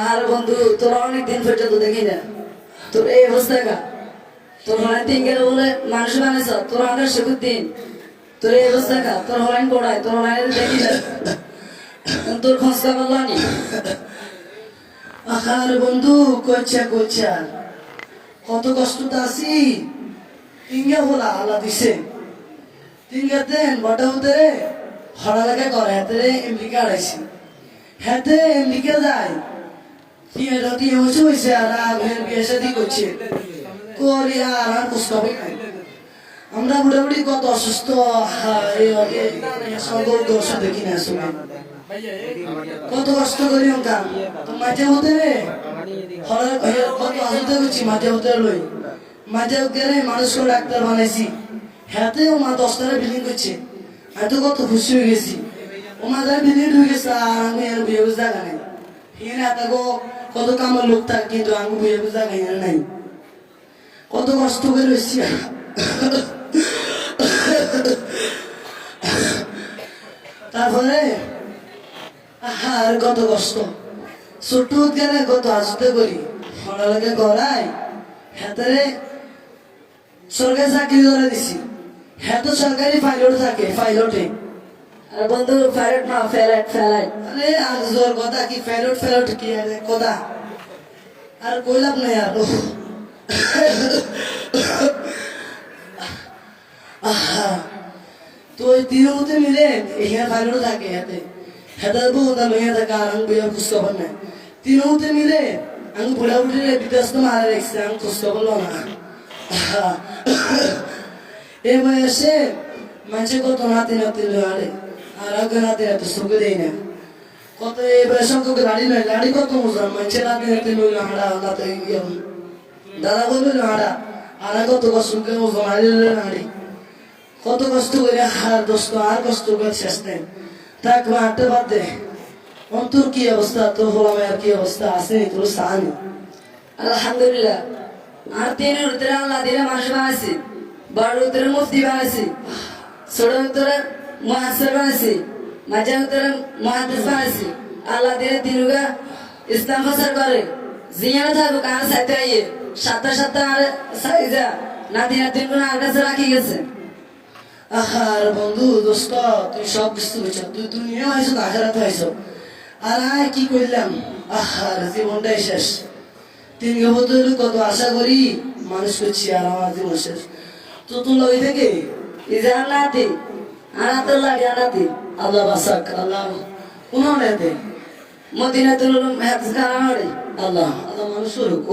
আর বন্ধু তোরা অনেকদিন পর্যন্ত দেখি না তোর এই অবস্থা কা তোর হলাইন তিন গেলে বলে মানুষ বানাইছ তোর আমরা সেগুর দিন তোর এই অবস্থা কা তোর হলাইন পড়ায় তোর হলাইন দেখি না তোর খোঁজটা বললাম নি আহার বন্ধু কইছা কইছা কত কষ্টতে আছি তিনগা বলা আল্লাহ দিছে তিনগা দেন বটা হতে রে হড়া লাগে করে হাতে রে এমনিকে আড়াইছি হাতে এমনিকে যায় কি হয়েছে আর আগের বিয়ে শাদি করছে করি আর কষ্ট হবে নাই আমরা মোটামুটি কত অসুস্থ দর্শক দেখি না শুনে কত কষ্ট করি কাম মাঝে হতে রে কত আসতে করছি মাঝে হতে লই মাঝে গেলে মানুষকে ডাক্তার বানাইছি হাতেও মা 10টারে বিল্ডিং করছে আমি তো কত খুশি হয়ে গেছি ও মা যারা বিল্ডিং ঢুকে গেছে আর আমি আর বিয়ে বুঝা নাই হিনে তাকে কত কামের লোক থাকে কিন্তু আমি বিয়ে বুঝা নাই কত কষ্ট করে রয়েছি তারপরে আর কত কষ্ট ছোট গেলে কত আসতে করি পড়ালেখা করাই হাতে সরকারি চাকরি ধরে দিছি হ্যাঁ তো সরকারি পাইলট থাকে পাইলটে আর বন্ধু ফ্যারেট না ফ্যারেট ফ্যালাইট আরে আজ জোর কথা কি ফেরট ফেরট কি আরে কথা আর কইলাম না আর তো ওই তিনমতে মিলে এখানে ফাইলট থাকে হাতে হাতে বহু দাম হয়ে থাকে আর আমি বইয়া খুঁজতে পার না তিনমতে মিলে আমি বুড়া বুড়িরে বিদেশ তো মারা রেখেছি আমি খুঁজতে পারলো না এ বয়সে মানুষে কত নাতি নাতি আরে আর আগে নাতি নাতি চোখে দেয় না কত এই বয়সে গাড়ি নয় গাড়ি কত মজা মানুষের নাতি নাতি লইল হাঁড়া নাতে দাদা বলল হাঁড়া আর কত কষ্ট করে ওজন হাঁড়ি কত কষ্ট করে হার দোস্ত আর কষ্ট করে শেষ নেই থাক হাঁটতে বাদ দে তোর কি অবস্থা তোর হলাম আর কি অবস্থা আছে তোর সাহানি আলহামদুলিল্লাহ আর তিনের উত্তরে আল্লাহ দিলে মানুষ বানাইছি বড় উত্তরে মুফতি বানাইছি ছোট উত্তরে মহাসর বানাইছি মাঝে উত্তরে মহাদেশ বানাইছি আল্লাহ দিলে তিনুগা ইসলাম প্রচার করে জিয়ানো থাকুক আর সাথে আইয়ে সাতটা সাতটা আর সাইজা নাতি নাতিন কোন আর কাছে রাখি গেছে আহার বন্ধু দোস্ত তুই সব কিছু বুঝছো তুই দুনিয়া হয়েছো না আখেরাত হয়েছো আর আয় কি করলাম আহার জীবনটাই শেষ 3 বছর কত আশা করি মানুষ করছি আর আমার জীবন শেষ তো তুই লই থেকে ইজার নাতি আনাতে লাগে নাতি আল্লাহ বাসাক আল্লাহ কোন নেতে মদিনা তুলুম হাত খানা হড়ে আল্লাহ আল্লাহ মানুষ করুক